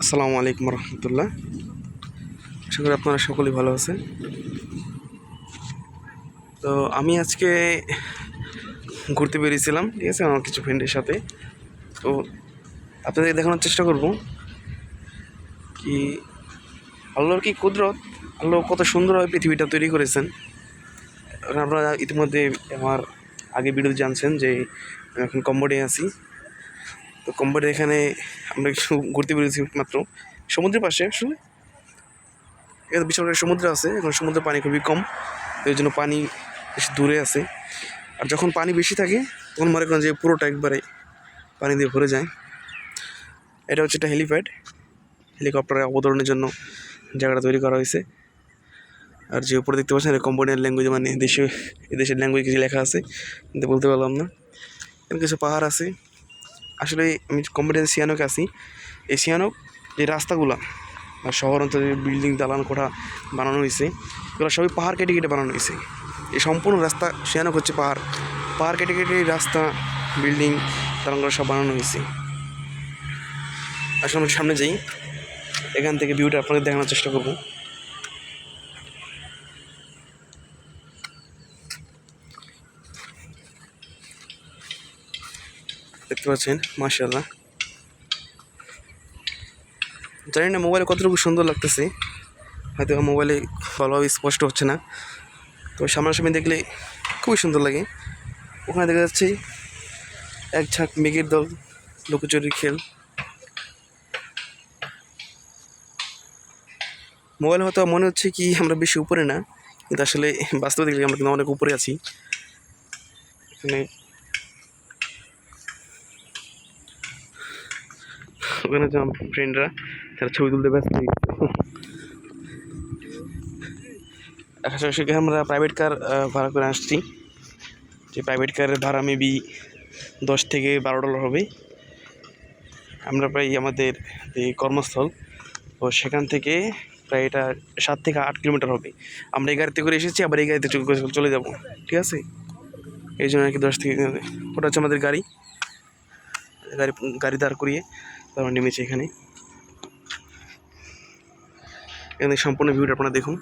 আসসালামু আলাইকুম রহমতুল্লাহ। আশা করি আপনারা সকলেই ভালো আছেন। তো আমি আজকে ঘুরতে বেরিয়েছিলাম, ঠিক আছে, আমার কিছু ফ্রেন্ডের সাথে। তো আপনাদের দেখানোর চেষ্টা করব কি আল্লাহর কি কুদরত, আল্লাহ কত সুন্দরভাবে পৃথিবীটা তৈরি করেছেন। আপনারা ইতিমধ্যে আমার আগে ভিডিও জানছেন যে আমি এখন কম্বোডিয়া আছি। তো কম্বোডিয়া এখানে আমরা একটু ঘুরতে বেরিয়েছি মাত্র সমুদ্রের পাশে। আসলে এখানে বিশাল একটা সমুদ্র আছে, এখন সমুদ্রের পানি খুবই কম, তো এই জন্য পানি বেশি দূরে আছে। আর যখন পানি বেশি থাকে তখন মনে করেন যে পুরোটা একবারে পানি দিয়ে ভরে যায়। এটা হচ্ছে একটা হেলিপ্যাড, হেলিকপ্টারে অবতরণের জন্য জায়গাটা তৈরি করা হয়েছে। আর যে উপরে দেখতে পাচ্ছেন কম্বোডিয়ান ল্যাঙ্গুয়েজ, মানে এদেশের ল্যাঙ্গুয়েজ কিছু লেখা আছে কিন্তু বলতে পারলাম না। এখানে কিছু পাহাড় আছে। আসলে আমি কম্বোডিয়ান সিয়ানোকে আছি। এই সিয়ানোক যে রাস্তাগুলো আর শহর অঞ্চলের বিল্ডিং দালান কোঠা বানানো হয়েছে, এগুলো সবই পাহাড় কেটে কেটে বানানো হয়েছে। এই সম্পূর্ণ রাস্তা সিয়ানোক হচ্ছে পাহাড়, পাহাড় কেটে কেটে রাস্তা বিল্ডিং দালান কোঠা সব বানানো হয়েছে। আসলে আমরা সামনে যাই, এখান থেকে ভিউটা আপনাদের দেখানোর চেষ্টা করব। দেখতে পাচ্ছেন মাশাআল্লাহ। জানি না মোবাইলে কতটুকু সুন্দর লাগতেছে, হয়তো মোবাইলে ভালোভাবে স্পষ্ট হচ্ছে না, তো সামনাসামনি দেখলে খুবই সুন্দর লাগে। ওখানে দেখা যাচ্ছে এক ঝাঁক মেঘের দল, লুকোচুরির খেল। মোবাইল হয়তো মনে হচ্ছে কি আমরা বেশি উপরে না, কিন্তু আসলে বাস্তবে দেখলে আমরা কিন্তু অনেক উপরে আছি। এখানে ওখানে যে আমার ফ্রেন্ডরা তারা ছবি তুলতে ব্যস্ত হয়ে গেছে। সেখানে আমরা প্রাইভেট কার ভাড়া করে আসছি। যে প্রাইভেট কারের ভাড়া মেবি $10 থেকে $12 হবে। আমরা প্রায় আমাদের যে কর্মস্থল, তো সেখান থেকে প্রায় এটা 7 থেকে 8 কিলোমিটার হবে। আমরা এই গাড়িতে করে এসেছি, আবার এই গাড়িতে চলে যাব, ঠিক আছে। এই জন্য আর কি 10 থেকে, ওটা হচ্ছে আমাদের গাড়ি গাড়ি গাড়ি দাঁড় করিয়ে তারপর নেমেছি এখানে। এখানে সম্পূর্ণ ভিউটা আপনারা দেখুন।